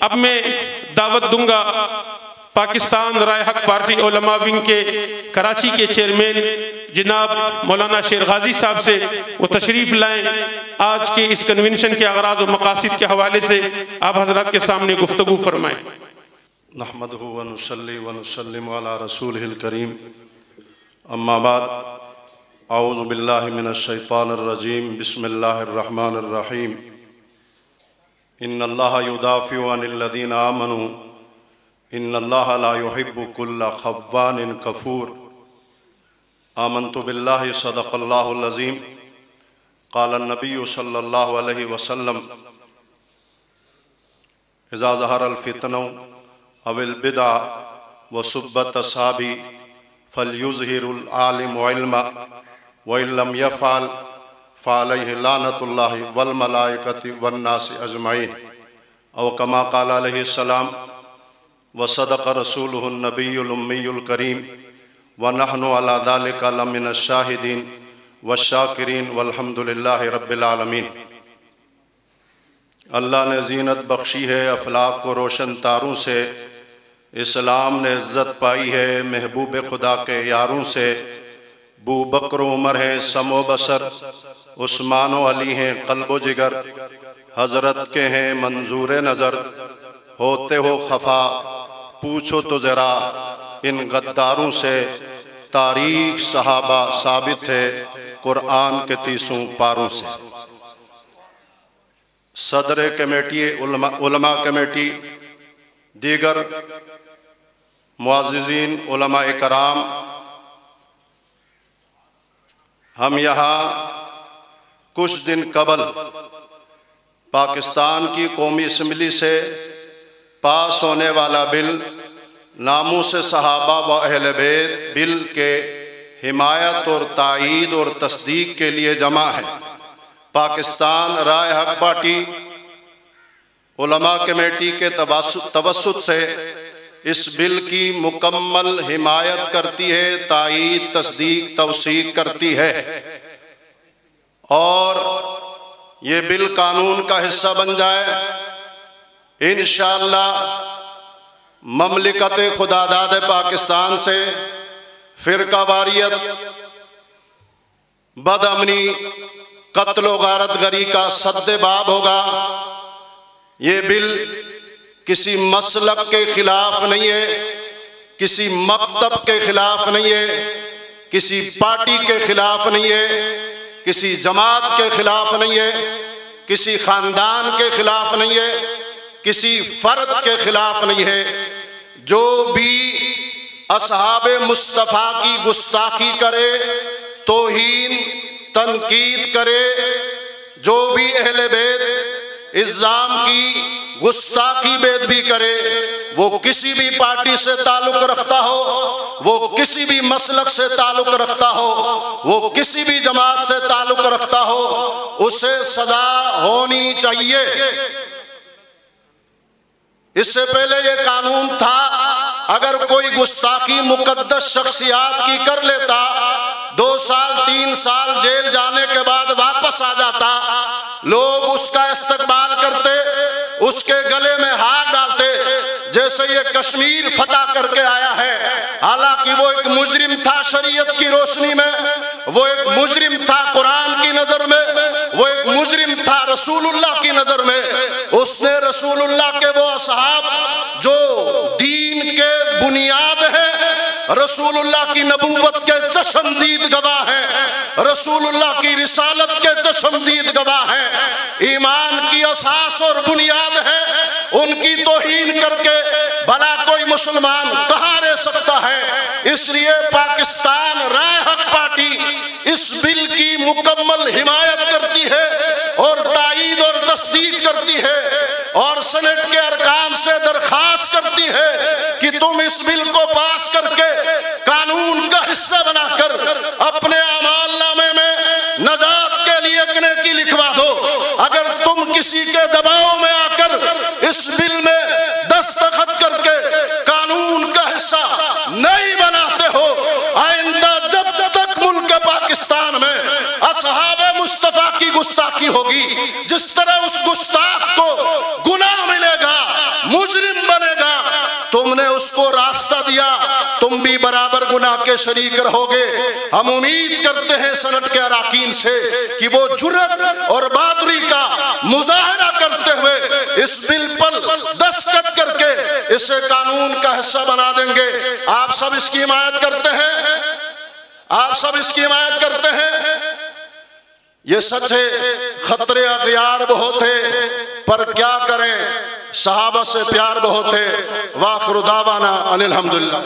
अब मैं दावत दूंगा पाकिस्तान राय हक पार्टी उलमा विंग के कराची के चेयरमैन जनाब मौलाना शेर गाजी साहब से वो तशरीफ़ लाएँ। आज के इस कन्वेंशन के अगराज़ व मकासिद के हवाले से आप हज़रात के सामने गुफ्तगू फरमाएँ। नहमदुहु व नुसल्ली व नुसल्लिमु अला रसूलिहिल करीम, अम्मा बाद, औज़ु बिल्लाहि मिनश शैतानिर रजीम, बिस्मिल्लाहिर रहमानिर रहीम। इन्नल्लाहा युदाफ़िउ अनिल लज़ीना आमनू इन्नल्लाहा ला युहिब्बु कुल्ला खव्वानिन कफूर। आमन्तु बिल्लाहि सदक़ल्लाहुल अज़ीम। क़ालन नबिय्यु सल्लल्लाहु अलैहि वसल्लम इज़ा ज़हरल फ़ितनु अविल बिदा व सुब्बत साबी फ़लयुज़हिरुल आलिमु इल्मा व इल्लम यफ़अल फ़अलैहि लानतुल्लाहि वल मलाइकति वन नासि अजमईन। औ कमा क़ाल अलैहि सलाम व सदक़ रसूलुहुन नबियुल उम्मियुल करीम व नहनु अला ज़ालिका लमिनश शाहिदीन व शाकिरीन वल्हम्दुलिल्लाहि रब्बिल आलमीन। अल्लाह ने जीनत बख्शी है अफलाक को रोशन तारों से, इस्लाम ने इज़्ज़त पाई है महबूब खुदा के यारों से। बू बकर उमर हैं समो बसर, उस्मान व अली हैं क़ल्बो जिगर, हज़रत के हैं मंजूर नज़र। होते हो खफा पूछो तो ज़रा इन गद्दारों से, तारीख सहाबा साबित है कुरान के 30 पारों से। सदर कमेटी उलमा कमेटी, दीगर मुअज़्ज़िज़ीन उलमा इकराम, हम यहाँ कुछ दिन कबल पाकिस्तान की कौमी असम्बली से पास होने वाला बिल नामूस सहाबा व अहले बैत बिल के हिमायत और तायीद और तस्दीक के लिए जमा है। पाकिस्तान राय हक पार्टी उलमा कमेटी के तवस्सुत से इस बिल की मुकम्मल हिमायत करती है, तायीद तस्दीक तौसीक करती है और ये बिल कानून का हिस्सा बन जाए। इंशाअल्लाह ममलिकत खुदादाद पाकिस्तान से फ़िरकावारियत, बदअमनी, कत्ल व गारतगरी का सद्देबाब होगा। ये बिल किसी मसलक के खिलाफ नहीं है, किसी मकतब के खिलाफ नहीं है, किसी पार्टी के खिलाफ नहीं है, किसी जमात के खिलाफ नहीं है, किसी खानदान के खिलाफ नहीं है, किसी फर्द के खिलाफ नहीं है। जो भी असहाबे मुस्तफ़ा की गुस्ताखी करे, तौहीन तनकीद करे, जो भी अहले बैत इल्ज़ाम की गुस्ताखी बेदबी करे, वो किसी भी पार्टी से ताल्लुक़ रखता हो, वो किसी भी मसलक से ताल्लुक़ रखता हो, वो किसी भी जमात से ताल्लुक़ रखता हो, उसे सजा होनी चाहिए। इससे पहले ये कानून था, अगर कोई गुस्ताखी मुकद्दस शख्सियात की कर लेता, 2 साल 3 साल जेल जाने के बाद वापस आ जाता, लोग उसका इस्तकबाल करते, उसके गले में हाथ डालते जैसे ये कश्मीर फतह करके आया है। हालांकि वो एक मुजरिम था शरीयत की रोशनी में, वो एक मुजरिम था कुरान की नजर में, वो एक मुजरिम था रसूलुल्लाह की नजर में। उसने रसूलुल्लाह के वो असहाब जो दीन के बुनियाद है, रसूलुल्लाह की नबूवत के चश्मदीद गवाह हैं, रसूलुल्लाह की रिसालत के चश्मदीद गवाह हैं, ईमान की असास और बुनियाद है, उनकी तौहीन करके भला कोई मुसलमान कहाँ रह सकता है। इसलिए पाकिस्तान राय हक पार्टी इस बिल की मुकम्मल हिमायत करती है और तायीद और तस्दीक करती है और सेनेट के अरकान से दरखास्त करती है कि तुम इस बिल को पास करके कानून का हिस्सा बनाकर अपने अमालनामे में नजात के लिए एक नेकी लिखवा दो। अगर तुम किसी के दबाव में आकर इस बिल में दस्तखत करके कानून का हिस्सा नहीं बनाते हो, आइंदा जब तक मुल्क पाकिस्तान में असहाबे मुस्तफा की गुस्ताखी होगी, जिस तरह उस गुस्ताख को गुनाह मिलेगा, उसको रास्ता दिया, तुम भी बराबर गुनाह के शरीक रहोगे। हम उम्मीद करते हैं सनत के अराकीन से कि वो जुर्रत और बहादुरी का मुजाहरा करते हुए इस बिल पर दस्तखत करके इसे कानून का हिस्सा बना देंगे। आप सब इसकी हिमायत करते हैं, आप सब इसकी हिमायत करते हैं। ये सच है, खतरे अगयार बहुत है, पर क्या करें, सहाबा से प्यार बहुत है। वाखिर दावाना अनिल हम्दुलिल्लाह।